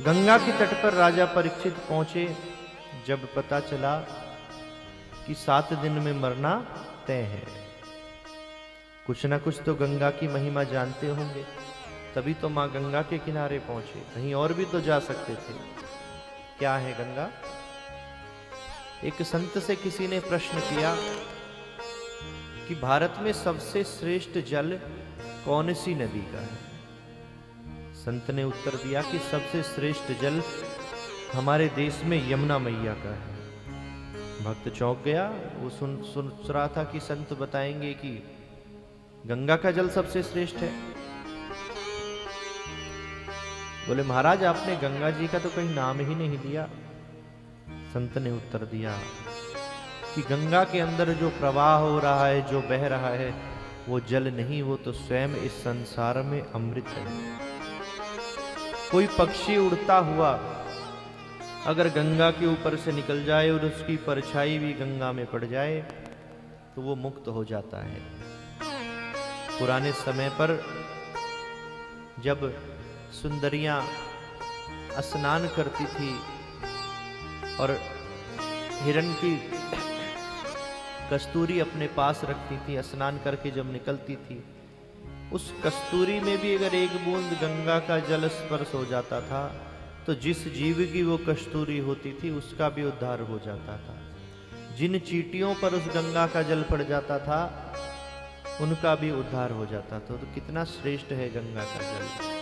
गंगा के तट पर राजा परीक्षित पहुंचे। जब पता चला कि 7 दिन में मरना तय है। कुछ ना कुछ तो गंगा की महिमा जानते होंगे, तभी तो मां गंगा के किनारे पहुंचे। कहीं और भी तो जा सकते थे। क्या है गंगा? एक संत से किसी ने प्रश्न किया कि भारत में सबसे श्रेष्ठ जल कौन सी नदी का है? संत ने उत्तर दिया कि सबसे श्रेष्ठ जल हमारे देश में यमुना मैया का है। भक्त चौंक गया। वो सुन रहा था कि संत बताएंगे कि गंगा का जल सबसे श्रेष्ठ है। बोले महाराज, आपने गंगा जी का तो कहीं नाम ही नहीं लिया। संत ने उत्तर दिया कि गंगा के अंदर जो प्रवाह हो रहा है, जो बह रहा है, वो जल नहीं, वो तो स्वयं इस संसार में अमृत है। कोई पक्षी उड़ता हुआ अगर गंगा के ऊपर से निकल जाए और उसकी परछाई भी गंगा में पड़ जाए तो वो मुक्त हो जाता है। पुराने समय पर जब सुंदरियां स्नान करती थी और हिरण की कस्तूरी अपने पास रखती थी, स्नान करके जब निकलती थी, उस कस्तूरी में भी अगर एक बूंद गंगा का जल स्पर्श हो जाता था तो जिस जीव की वो कस्तूरी होती थी उसका भी उद्धार हो जाता था। जिन चींटियों पर उस गंगा का जल पड़ जाता था उनका भी उद्धार हो जाता था। तो कितना श्रेष्ठ है गंगा का जल।